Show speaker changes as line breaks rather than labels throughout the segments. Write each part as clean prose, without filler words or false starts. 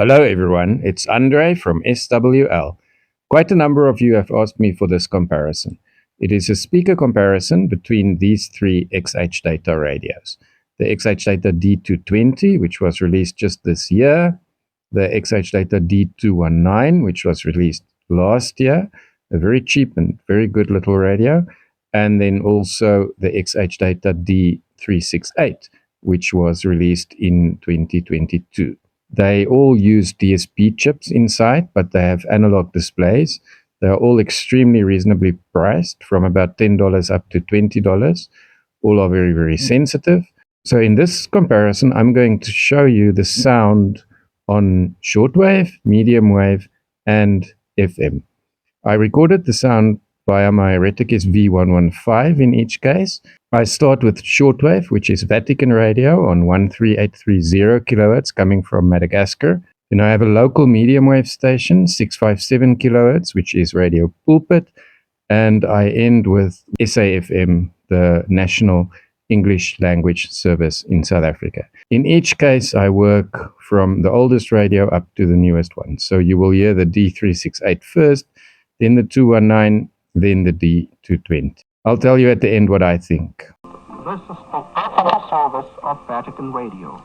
Hello everyone, it's Andre from SWL. Quite a number of you have asked me for this comparison. It is a speaker comparison between these three XHDATA radios. The XHDATA D-220, which was released just this year, the XHDATA D-219, which was released last year, a very cheap and very good little radio, and then also the XHDATA D-368, which was released in 2022. They all use DSP chips inside, but they have analog displays. They are all extremely reasonably priced, from about $10 up to $20. All are very, very sensitive. So in this comparison, I'm going to show you the sound on shortwave, medium wave, and FM. I recorded the sound via my Reticus V115 in each case. I start with shortwave, which is Vatican radio on 13830 kilohertz coming from Madagascar. Then I have a local medium wave station, 657 kilohertz, which is Radio Pulpit. And I end with SAFM, the National English Language Service in South Africa. In each case, I work from the oldest radio up to the newest one. So you will hear the D368 first, then the 219, then the D220. I'll tell you at the end what I think.
This is the Africa service of Vatican Radio.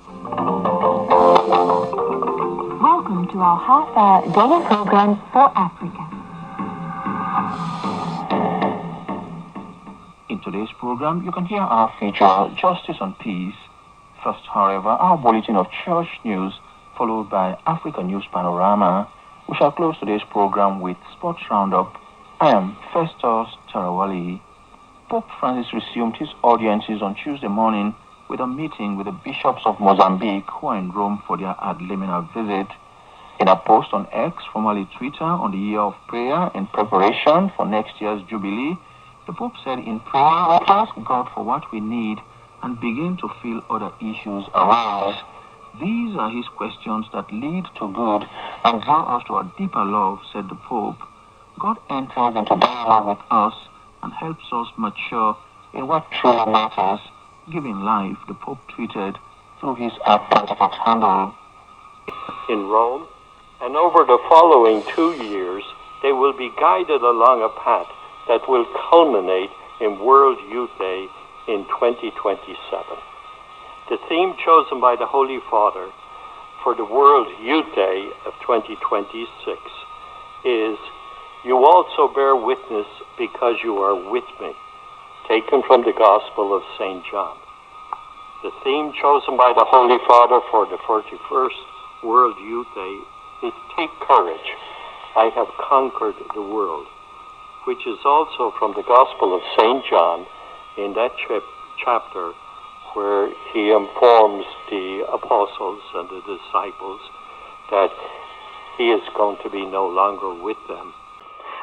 Welcome to our half-hour daily program for Africa.
In today's program, you can hear our feature, Justice and Peace. First, however, our bulletin of church news, followed by Africa News Panorama. We shall close today's program with Sports Roundup. I am Festus Tarawali. Pope Francis resumed his audiences on Tuesday morning with a meeting with the bishops of Mozambique who are in Rome for their ad limina visit. In a post on X, formerly Twitter, on the year of prayer in preparation for next year's Jubilee, the Pope said, in prayer, we ask God for what we need and begin to feel other issues arise. These are his questions that lead to good and draw us to a deeper love, said the Pope. God enters into dialogue with us and helps us mature in what truly matters, giving life, the Pope tweeted through his Pontifex handle.
In Rome, and over the following 2 years, they will be guided along a path that will culminate in World Youth Day in 2027. The theme chosen by the Holy Father for the World Youth Day of 2026 is "You also bear witness because you are with me," taken from the Gospel of St. John. The theme chosen by the Holy Father for the 41st World Youth Day is "Take courage, I have conquered the world," which is also from the Gospel of St. John in that chapter where he informs the apostles and the disciples that he is going to be no longer with them.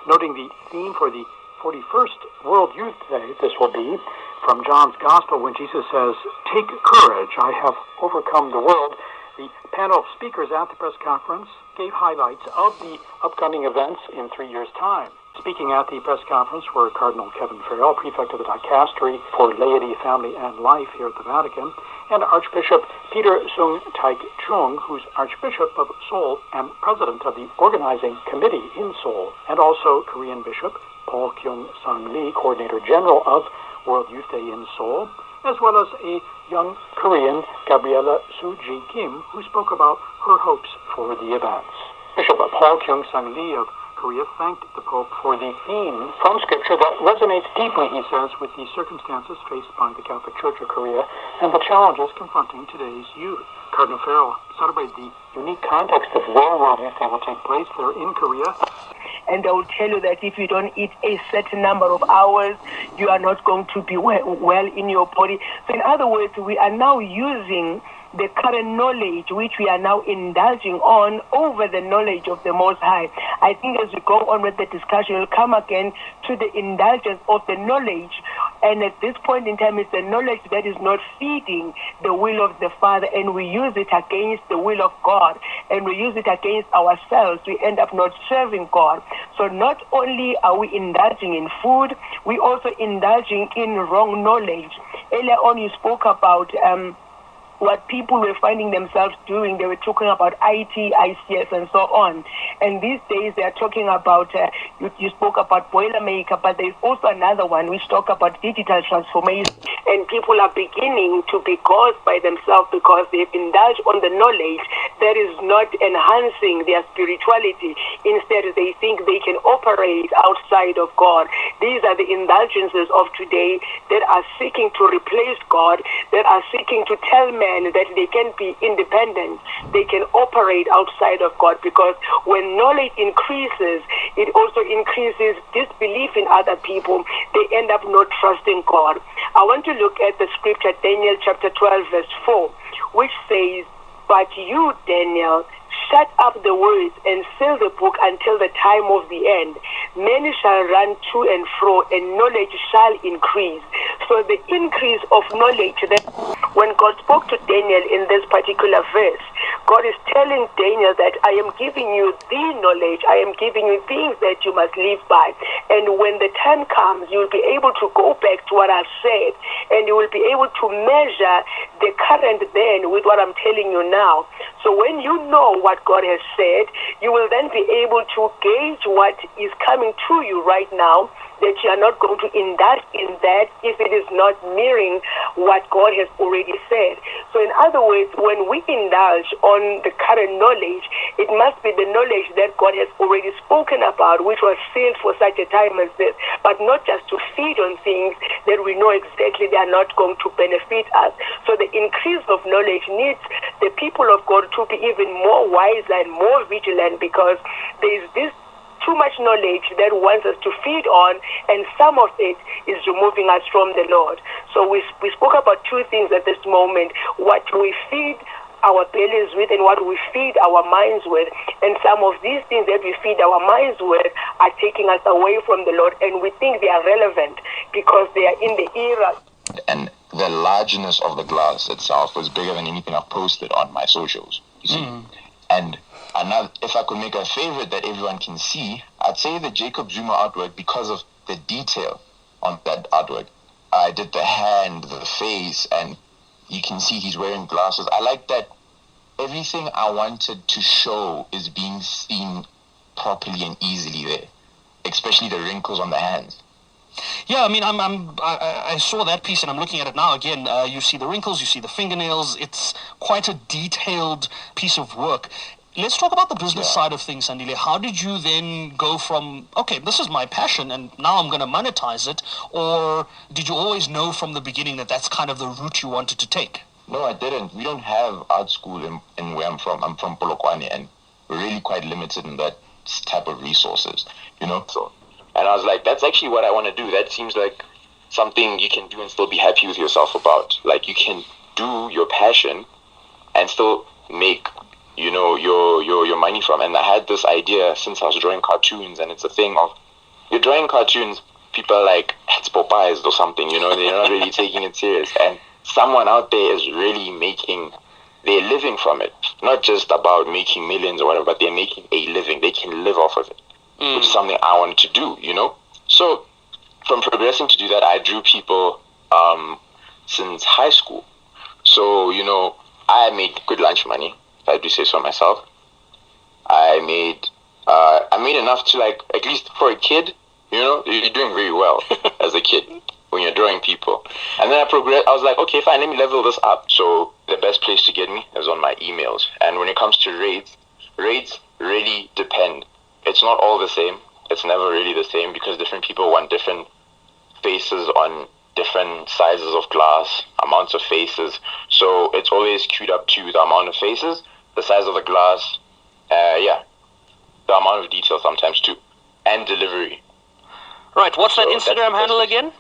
Noting the theme for the 41st World Youth Day, this will be from John's Gospel when Jesus says, "Take courage, I have overcome the world." The panel of speakers at the press conference gave highlights of the upcoming events in 3 years' time. Speaking at the press conference were Cardinal Kevin Farrell, Prefect of the Dicastery for Laity, Family, and Life here at the Vatican, and Archbishop Peter Sung Taik Chung, who's Archbishop of Seoul and President of the Organizing Committee in Seoul, and also Korean Bishop Paul Kyung Sang Lee, Coordinator General of World Youth Day in Seoul, as well as a young Korean, Gabriella Soo-ji Kim, who spoke about her hopes for the events. Bishop Paul Kyung Sang Lee of Korea thanked the Pope for the theme from Scripture that resonates deeply, he says, with the circumstances faced by the Catholic Church of Korea and the challenges confronting today's youth. Cardinal Farrell celebrated the unique context of where World Youth Day will take place there in Korea.
And they will tell you that if you don't eat a certain number of hours, you are not going to be well in your body. So in other words, we are now using the current knowledge which we are now indulging on over the knowledge of the Most High. I think as we go on with the discussion, we'll come again to the indulgence of the knowledge. And at this point in time, it's the knowledge that is not feeding the will of the Father, and we use it against the will of God, and we use it against ourselves. We end up not serving God. So not only are we indulging in food, we also indulging in wrong knowledge. Earlier on, you spoke about what people were finding themselves doing. They were talking about IT, ICS, and so on. And these days they are talking about, you spoke about Boilermaker, but there's also another one which talk about digital transformation. And people are beginning to be gods by themselves because they've indulged on the knowledge that is not enhancing their spirituality. Instead, they think they can operate outside of God. These are the indulgences of today that are seeking to replace God, that are seeking to tell men that they can be independent, they can operate outside of God, because when knowledge increases, it also increases disbelief in other people. They end up not trusting God. I want to look at the scripture, Daniel chapter 12, verse 4, which says, "But you, Daniel, shut up the words and seal the book until the time of the end. Many shall run to and fro, and knowledge shall increase." So the increase of knowledge, that when God spoke to Daniel in this particular verse, God is telling Daniel that I am giving you the knowledge, I am giving you things that you must live by. And when the time comes, you'll be able to go back to what I've said, and you will be able to measure the current then with what I'm telling you now. So when you know what God has said, you will then be able to gauge what is coming to you right now, that you are not going to indulge in that if it is not mirroring what God has already said. So in other words, when we indulge on the current knowledge, it must be the knowledge that God has already spoken about, which was sealed for such a time as this, but not just to feed on things that we know exactly they are not going to benefit us. So the increase of knowledge needs the people of God to be even more wise and more vigilant, because there is this too much knowledge that wants us to feed on, and some of it is removing us from the Lord. So we spoke about two things at this moment: what we feed our bellies with and what we feed our minds with. And some of these things that we feed our minds with are taking us away from the Lord, and we think they are relevant because they are in the era.
And the largeness of the glass itself was bigger than anything I've posted on my socials, you see. And another, if I could make a favorite that everyone can see, I'd say the Jacob Zuma artwork, because of the detail on that artwork. I did the hand, the face, and you can see he's wearing glasses. I like that everything I wanted to show is being seen properly and easily there, especially the wrinkles on the hands.
Yeah, I mean, I saw that piece and I'm looking at it now again. You see the wrinkles, you see the fingernails. It's quite a detailed piece of work. Let's talk about the business side of things, Sandile. How did you then go from, okay, this is my passion and now I'm going to monetize it? Or did you always know from the beginning that that's kind of the route you wanted to take?
No, I didn't. We don't have art school in where I'm from. I'm from Polokwane, and we're really quite limited in that type of resources, you know? So, and I was like, that's actually what I want to do. That seems like something you can do and still be happy with yourself about. Like, you can do your passion and still make, you know, your money from. And I had this idea since I was drawing cartoons, and it's a thing of, you're drawing cartoons, people are like, it's Popeyes or something, you know, they're not really taking it serious. And someone out there is really making, they're living from it. Not just about making millions or whatever, but they're making a living. They can live off of it, which is something I wanted to do, you know? So from progressing to do that, I drew people since high school. So, you know, I made good lunch money, if I do say so myself. I made enough to, like, at least for a kid, you know, you're doing very well as a kid when you're drawing people. And then I progressed. I was like, okay, fine, let me level this up. So the best place to get me is on my emails. And when it comes to rates really depend. It's not all the same. It's never really the same, because different people want different faces on different sizes of glass, amounts of faces. So it's always queued up to the amount of faces, the size of the glass, the amount of detail sometimes too, and delivery.
Right, what's that Instagram handle again?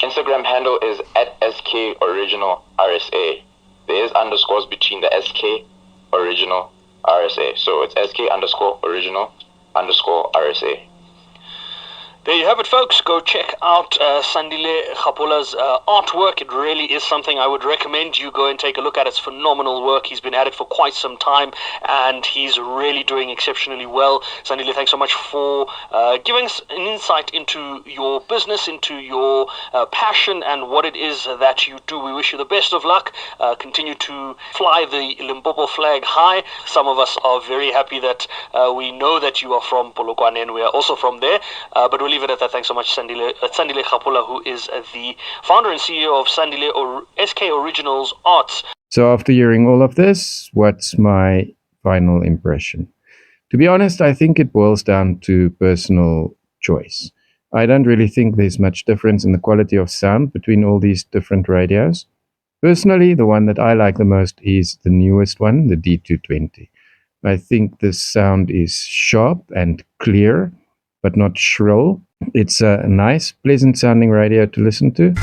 Instagram handle is @SKOriginalRSA. There is underscores between the SK original RSA. So it's SK_original_RSA.
There you have it, folks. Go check out Sandile Khapola's artwork. It really is something I would recommend you go and take a look at. It's phenomenal work. He's been at it for quite some time, and he's really doing exceptionally well. Sandile, thanks so much for giving us an insight into your business, into your passion, and what it is that you do. We wish you the best of luck. Continue to fly the Limpopo flag high. Some of us are very happy that we know that you are from Polokwane, and we are also from there. But we'll leave it at that. Thanks so much, Sandile Khapola, who is the founder and CEO of Sandile SK Originals Arts.
So after hearing all of this, what's my final impression? To be honest, I think it boils down to personal choice. I don't really think there's much difference in the quality of sound between all these different radios. Personally, the one that I like the most is the newest one, the D-220. I think the sound is sharp and clear, but not shrill. It's a nice, pleasant sounding radio to listen to.